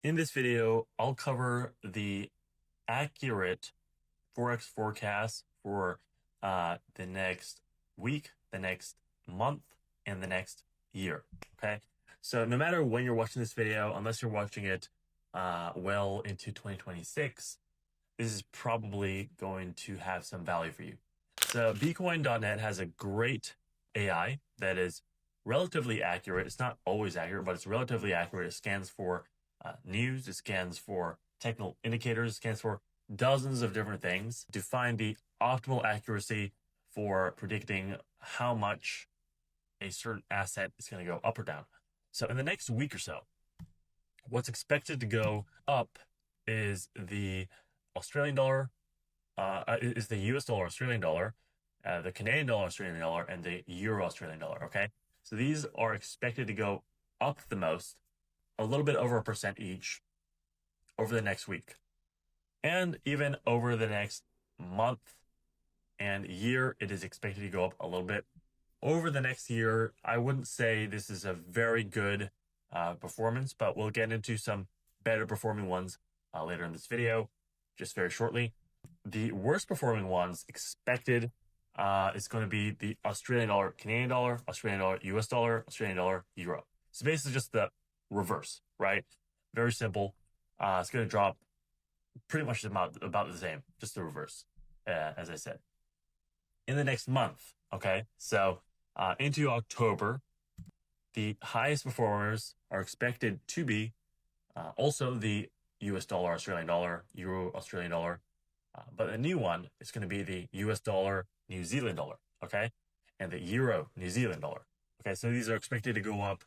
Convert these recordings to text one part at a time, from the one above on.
In this video, I'll cover the accurate Forex forecast for the next week, the next month, and the next year. Okay. So no matter when you're watching this video, unless you're watching it well into 2026, this is probably going to have some value for you. So becoin.net has a great AI that is relatively accurate. It's not always accurate, but it's relatively accurate. It scans for news, it scans for technical indicators, it scans for dozens of different things to find the optimal accuracy for predicting how much a certain asset is going to go up or down. So in the next week or so, what's expected to go up is the Australian dollar, is the US dollar, Australian dollar, the Canadian dollar, Australian dollar, and the Euro, Australian dollar. Okay. So these are expected to go up the most, a little bit over 1% each over the next week. And even over the next month and year, it is expected to go up a little bit. Over the next year, I wouldn't say this is a very good performance, but we'll get into some better performing ones later in this video, just very shortly. The worst performing ones expected is going to be the Australian dollar, Canadian dollar, Australian dollar, US dollar, Australian dollar, Euro. So basically just the reverse, right? Very simple. It's going to drop pretty much about the same, just the reverse, as I said. In the next month, okay? So into October, the highest performers are expected to be also the US dollar, Australian dollar, Euro, Australian dollar. But the new one is going to be the US dollar, New Zealand dollar, okay? And the Euro, New Zealand dollar. Okay, so these are expected to go up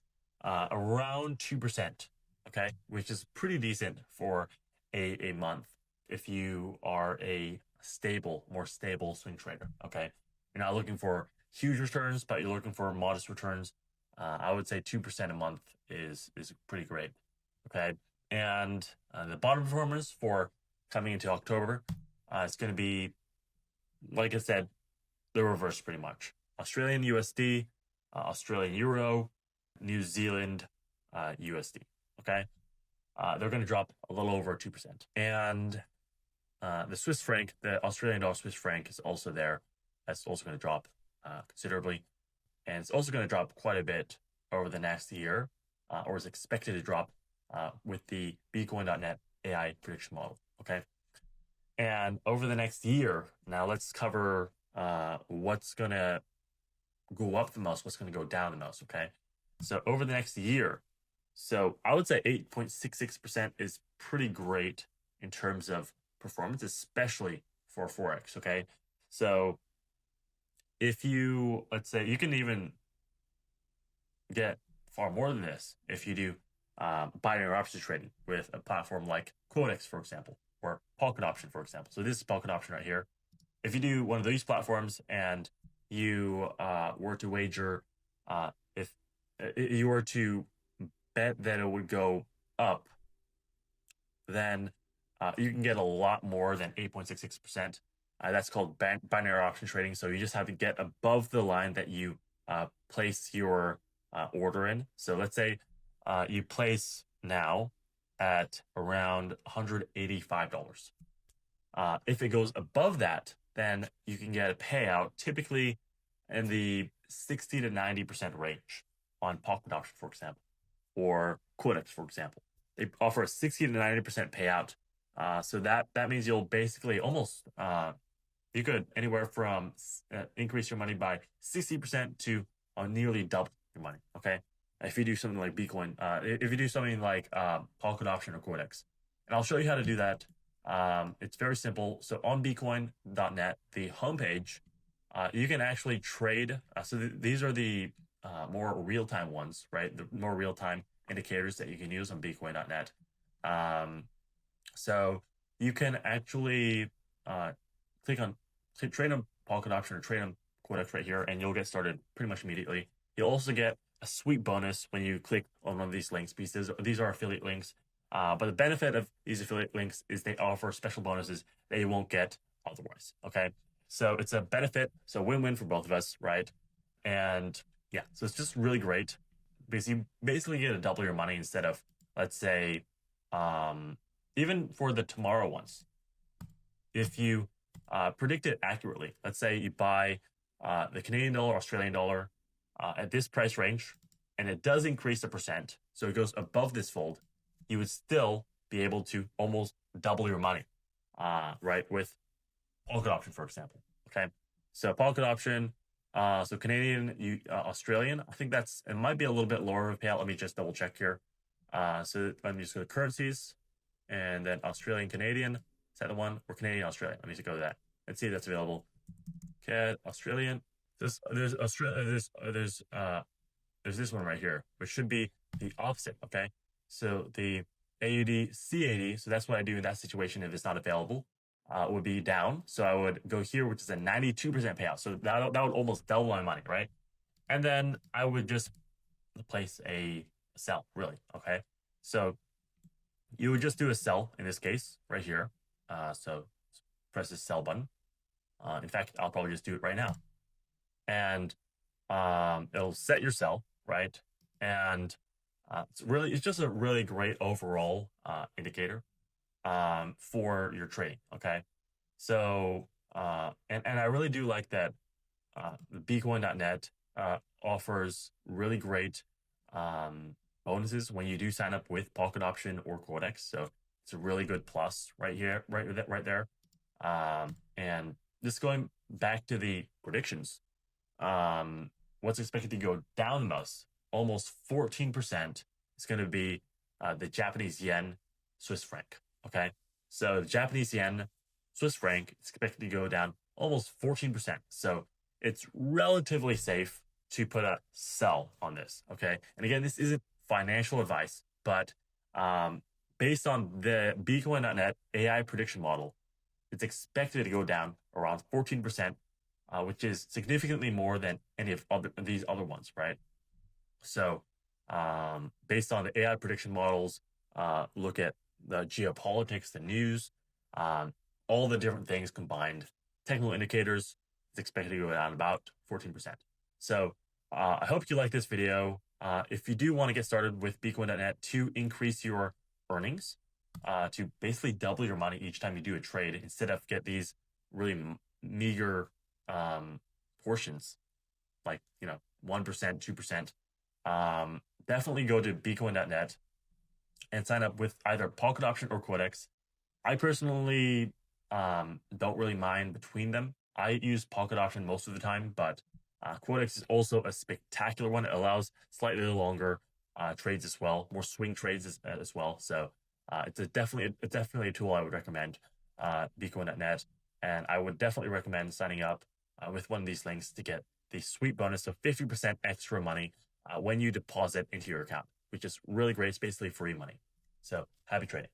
around 2%, okay? Which is pretty decent for a month if you are a more stable swing trader, okay? You're not looking for huge returns, but you're looking for modest returns. I would say 2% a month is pretty great, okay? And the bottom performers for coming into October, it's going to be, like I said, the reverse pretty much. Australian USD, Australian Euro, New Zealand USD, okay? They're going to drop a little over 2%. And the Swiss franc, the Australian dollar Swiss franc is also there. That's also going to drop considerably. And it's also going to drop quite a bit over the next year, or is expected to drop with the becoin.net AI prediction model, okay? And over the next year, now let's cover what's going to go up the most, what's going to go down the most, okay? So over the next year, so I would say 8.66% is pretty great in terms of performance, especially for Forex, okay? So if you, let's say, you can even get far more than this if you do binary options trading with a platform like Quotex, for example, or Pocket Option, for example. So this is Pocket Option right here. If you do one of these platforms and you were to wager, if you were to bet that it would go up, then you can get a lot more than 8.66%. That's called binary option trading. So you just have to get above the line that you place your order in. So let's say you place now at around $185. If it goes above that, then you can get a payout typically in the 60 to 90% range on Pocket Option, for example, or Quotex, for example. They offer a 60 to 90% payout. So that means you'll basically almost, you could anywhere from increase your money by 60% to nearly double your money, okay? If you do something like Becoin, if you do something like Pocket Option or Quotex. And I'll show you how to do that. It's very simple. So on becoin.net, the homepage, you can actually trade. These are the more real-time ones, right? The more real-time indicators that you can use on becoin.net. So you can actually trade on Pocket Option or trade on Quotex right here, and you'll get started pretty much immediately. You'll also get a sweet bonus when you click on one of these links, because these are affiliate links. But the benefit of these affiliate links is they offer special bonuses that you won't get otherwise, okay? So it's a benefit, so win-win for both of us, right? And yeah, so it's just really great because you basically get to double your money instead of, let's say, even for the tomorrow ones, if you predict it accurately, let's say you buy the Canadian dollar, Australian dollar at this price range, and it does increase the percent, so it goes above this fold, you would still be able to almost double your money, right? With Pocket Option, for example. Okay, so Pocket Option, so Canadian, Australian, I think it might be a little bit lower of payout. Let me just double check here. So let me just go to currencies, and then Australian, Canadian. Is that the one? Or Canadian, Australian? Let me just go to that. Let's see if that's available. CAD, Australian. There's this one right here, which should be the opposite. Okay, so the AUD C80. So that's what I do in that situation if it's not available. Would be down. So I would go here, which is a 92% payout. So that would almost double my money, right? And then I would just place a sell, really. Okay, so you would just do a sell in this case right here. So press the sell button. In fact, I'll probably just do it right now, and it'll set your sell, right? And it's just a really great overall indicator for your trading. Okay, so and I really do like that becoin.net offers really great bonuses when you do sign up with Pocket Option or Quotex. So it's a really good plus right here, right there. And just going back to the predictions, what's expected to go down the most, almost 14%, is going to be the Japanese yen, Swiss franc. Okay, so the Japanese yen, Swiss franc is expected to go down almost 14%. So it's relatively safe to put a sell on this. Okay, and again, this isn't financial advice, but based on the becoin.net AI prediction model, it's expected to go down around 14%, which is significantly more than any of these other ones, right? So based on the AI prediction models, look at the geopolitics, the news, all the different things combined, technical indicators, it's expected to go down about 14%. So I hope you like this video. If you do want to get started with becoin.net to increase your earnings, to basically double your money each time you do a trade, instead of get these really meager portions, like 1%, 2%, definitely go to becoin.net and sign up with either Pocket Option or Quotex. I personally don't really mind between them. I use Pocket Option most of the time, but Quotex is also a spectacular one. It allows slightly longer trades as well, more swing trades as well. So it's definitely a tool I would recommend, becoin.net, and I would definitely recommend signing up with one of these links to get the sweet bonus of 50% extra money when you deposit into your account, which is really great. It's basically free money. So happy trading.